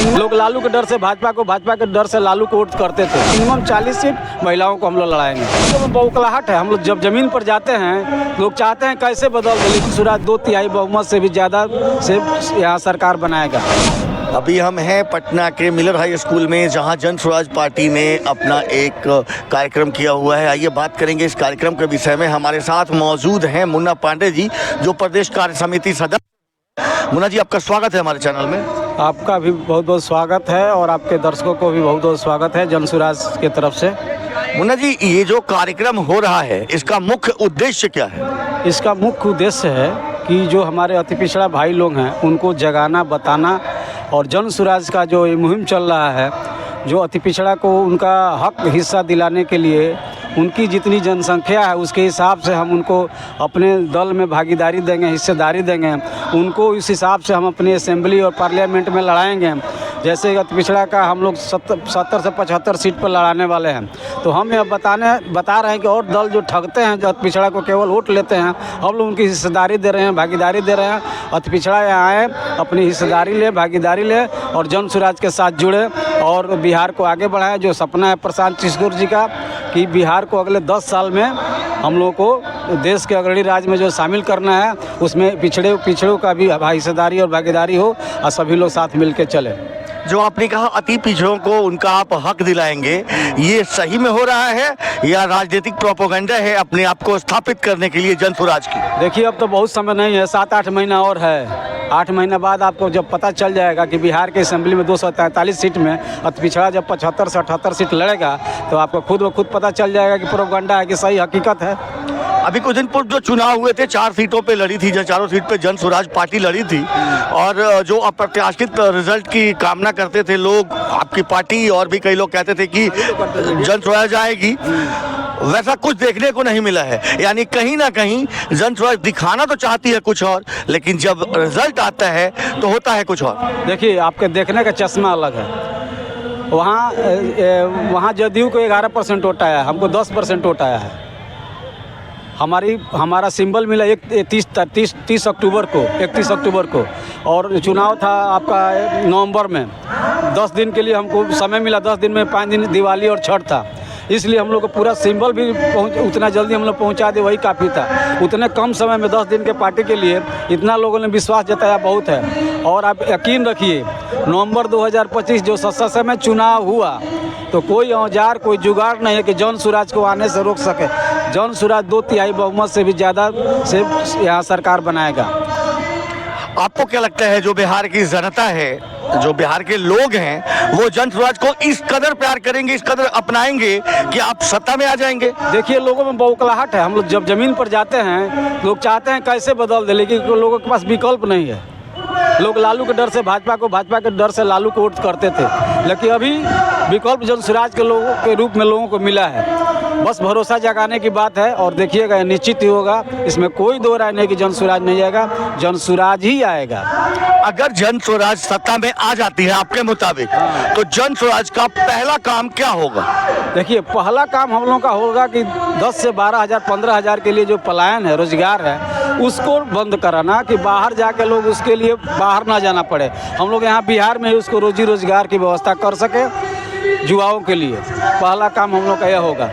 लोग लालू के डर से भाजपा को, भाजपा के डर से लालू को वोट करते थे। मिनिमम 40 सीट महिलाओं को हम लोग लड़ाएंगे। तो बौखलाहट है। हम लोग जब जमीन पर जाते हैं, लोग चाहते हैं कैसे बदल दे, लेकिन सूरज 2/3 बहुमत से भी ज़्यादा से यहाँ सरकार बनाएगा। अभी हम हैं पटना के मिलर हाई स्कूल में, जहां जन स्वराज पार्टी ने अपना एक कार्यक्रम किया हुआ है। आइए बात करेंगे इस कार्यक्रम के विषय में। हमारे साथ मौजूद हैं मुन्ना पांडे जी, जो प्रदेश कार्य समिति सदस्य। मुन्ना जी, आपका स्वागत है हमारे चैनल में। आपका भी बहुत बहुत स्वागत है और आपके दर्शकों को भी बहुत बहुत स्वागत है जन स्वराज की तरफ से। मुन्ना जी, ये जो कार्यक्रम हो रहा है, इसका मुख्य उद्देश्य क्या है? इसका मुख्य उद्देश्य है कि जो हमारे अति पिछड़ा भाई लोग हैं उनको जगाना, बताना, और जन स्वराज का जो ये मुहिम चल रहा है, जो अति पिछड़ा को उनका हक हिस्सा दिलाने के लिए उनकी जितनी जनसंख्या है उसके हिसाब से हम उनको अपने दल में भागीदारी देंगे, हिस्सेदारी देंगे। उनको इस हिसाब से हम अपनी असेंबली और पार्लियामेंट में लड़ाएंगे। जैसे अति पिछड़ा का हम लोग 70 से 75 सीट पर लड़ाने वाले हैं। तो हम यह बता रहे हैं कि और दल जो ठगते हैं, जो अति पिछड़ा को केवल वोट लेते हैं, हम लोग उनकी हिस्सेदारी दे रहे हैं, भागीदारी दे रहे हैं। अति पिछड़ा यहाँ आए, अपनी हिस्सेदारी ले, भागीदारी ले और जन स्वराज के साथ जुड़े और बिहार को आगे बढ़ाएं। जो सपना है प्रशांत किशोर जी का कि बिहार को अगले 10 साल में हम लोग को देश के अग्रणी राज्य में जो शामिल करना है, उसमें पिछड़ों का भी हिस्सेदारी और भागीदारी हो और सभी लोग साथ मिल के चले। जो आपने कहा अति पिछड़ों को उनका आप हक दिलाएंगे, ये सही में हो रहा है या राजनीतिक प्रोपेगेंडा है अपने आप को स्थापित करने के लिए जन स्वराज की? देखिए, अब तो बहुत समय नहीं है, 7-8 महीना और है। 8 महीना बाद आपको जब पता चल जाएगा कि बिहार के असेंबली में 243 सीट में अति पिछड़ा जब 75 से 78 सीट लड़ेगा, तो आपको खुद ब खुद पता चल जाएगा कि प्रोपेगेंडा है कि सही हकीकत है। अभी कुछ दिन पूर्व जो चुनाव हुए थे, 4 सीटों पे लड़ी थी, जो 4 सीट पे जन स्वराज पार्टी लड़ी थी, और जो अप्रत्याशित रिजल्ट की कामना करते थे लोग, आपकी पार्टी और भी कई लोग कहते थे कि जन स्वराज आएगी, वैसा कुछ देखने को नहीं मिला है। यानी कहीं ना कहीं जन स्वराज दिखाना तो चाहती है कुछ और, लेकिन जब रिजल्ट आता है तो होता है कुछ और। देखिए, आपके देखने का चश्मा अलग है। वहाँ जदयू को 11% वोट आया है, हमको 10% वोट आया है। हमारा सिंबल मिला 31 अक्टूबर को और चुनाव था आपका नवंबर में। 10 दिन के लिए हमको समय मिला। 10 दिन में 5 दिन दिवाली और छठ था, इसलिए हम लोग को पूरा सिंबल भी उतना जल्दी हम लोग पहुँचा दे, वही काफ़ी था। उतने कम समय में 10 दिन के पार्टी के लिए इतना लोगों ने विश्वास जताया, बहुत है। और आप यकीन रखिए, नवंबर 2025 जो सत्ता में चुनाव हुआ, तो कोई औजार, कोई जुगाड़ नहीं है कि जन स्वराज को आने से रोक सके। जन स्वराज 2/3 बहुमत से भी ज़्यादा से यहाँ सरकार बनाएगा। आपको क्या लगता है, जो बिहार की जनता है, जो बिहार के लोग हैं, वो जन स्वराज को इस कदर प्यार करेंगे, इस कदर अपनाएंगे कि आप सत्ता में आ जाएंगे? देखिए, लोगों में बौखलाहट है। हम लोग जब जमीन पर जाते हैं, लोग चाहते हैं कैसे बदल दे, लेकिन लोगों के पास विकल्प नहीं है। लोग लालू के डर से भाजपा को, भाजपा के डर से लालू को वोट करते थे, लेकिन अभी विकल्प जन स्वराज के लोगों के रूप में लोगों को मिला है। बस भरोसा जगाने की बात है और देखिएगा, निश्चित ही होगा। इसमें कोई दो राय नहीं कि जन स्वराज नहीं आएगा, जन स्वराज ही आएगा। अगर जन स्वराज सत्ता में आ जाती है आपके मुताबिक, तो जन स्वराज का पहला काम क्या होगा? देखिए, पहला काम हम लोगों का होगा कि 10 से 12,000, 15,000 के लिए जो पलायन है, रोजगार है, उसको बंद कराना, कि बाहर जाके लोग उसके लिए बाहर ना जाना पड़े। हम लोग यहाँ बिहार में ही उसको रोजी रोजगार की व्यवस्था कर सके युवाओं के लिए। पहला काम हम लोग का यह होगा।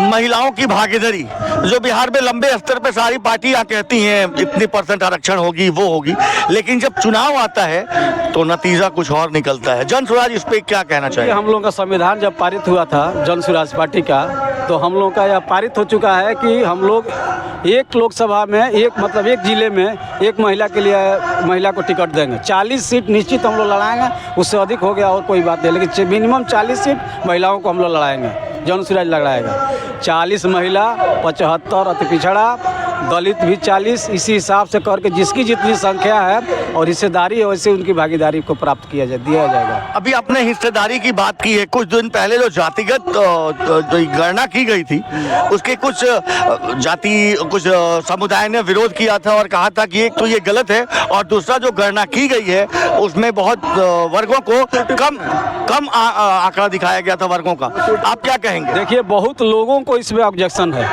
महिलाओं की भागीदारी, जो बिहार में लंबे स्तर पे सारी पार्टियां कहती हैं इतनी % आरक्षण होगी, वो होगी, लेकिन जब चुनाव आता है तो नतीजा कुछ और निकलता है। जन स्वराज इस पे क्या कहना चाहिए? हम लोगों का संविधान जब पारित हुआ था जन स्वराज पार्टी का, तो हम लोग का यह पारित हो चुका है कि हम लोग एक लोकसभा में, एक जिले में एक महिला के लिए महिला को टिकट देंगे। 40 सीट निश्चित हम लोग लड़ाएंगे, उससे अधिक हो गया और कोई बात नहीं, लेकिन मिनिमम 40 सीट महिलाओं को हम लोग लड़ाएंगे, जन स्वराज लड़ाएगा। 40 महिला, 75 अति पिछड़ा, दलित भी 40, इसी हिसाब से करके जिसकी जितनी संख्या है और हिस्सेदारी है, वैसे उनकी भागीदारी को प्राप्त दिया जाएगा। अभी आपने हिस्सेदारी की बात की है। कुछ दिन पहले जो जातिगत गणना की गई थी, उसके कुछ समुदाय ने विरोध किया था और कहा था कि एक तो ये गलत है, और दूसरा जो गणना की गई है उसमें बहुत वर्गों को कम आंकड़ा दिखाया गया था वर्गों का। आप क्या कहेंगे? देखिए, बहुत लोगों को इसमें ऑब्जेक्शन है।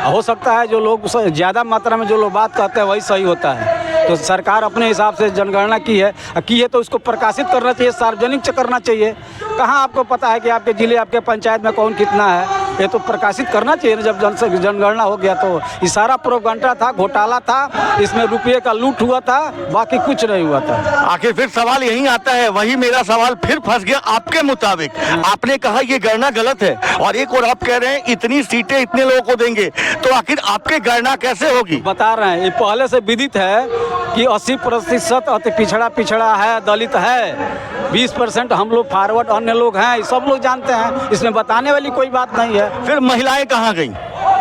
हो सकता है जो लोग ज़्यादा मात्रा में जो लोग बात कहते हैं वही सही होता है, तो सरकार अपने हिसाब से जनगणना की है तो उसको प्रकाशित करना चाहिए, सार्वजनिक करना चाहिए। कहाँ आपको पता है कि आपके ज़िले, आपके पंचायत में कौन कितना है, ये तो प्रकाशित करना चाहिए ना। जब जनगणना हो गया तो ये सारा प्रोपगंडा था, घोटाला था, इसमें रुपये का लूट हुआ था, बाकी कुछ नहीं हुआ था। आखिर फिर सवाल यही आता है, वही मेरा सवाल फिर फंस गया आपके मुताबिक। आपने कहा ये गणना गलत है और एक और आप कह रहे हैं इतनी सीटें इतने लोगों को देंगे, तो आखिर आपके गणना कैसे होगी? बता रहे हैं, ये पहले से विदित है कि 80% अति पिछड़ा है, दलित है, 20% हम लोग फॉरवर्ड अन्य लोग हैं, ये सब लोग जानते हैं, इसमें बताने वाली कोई बात नहीं है। फिर महिलाएं कहाँ गई?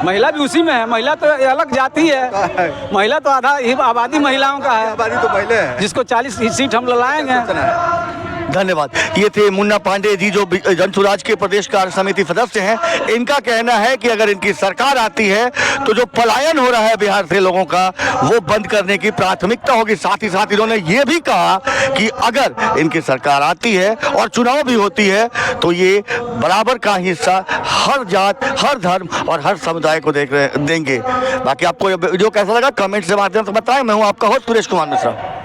महिला भी उसी में है, महिला तो अलग जाति है, महिला तो आधा ही आबादी महिलाओं का है, आबादी तो महिला है, जिसको 40 सीट हम लाएंगे। धन्यवाद। ये थे मुन्ना पांडे जी जो जनसुराज के प्रदेश कार्य समिति सदस्य हैं। इनका कहना है कि अगर इनकी सरकार आती है तो जो पलायन हो रहा है बिहार से लोगों का, वो बंद करने की प्राथमिकता होगी। साथ ही साथ इन्होंने ये भी कहा कि अगर इनकी सरकार आती है और चुनाव भी होती है तो ये बराबर का हिस्सा हर जात, हर धर्म और हर समुदाय को देंगे। बाकी आपको ये वीडियो कैसा लगा कमेंट से माध्यम से बताएं। मैं हूँ आपका होस्ट सुरेश कुमार मिश्रा।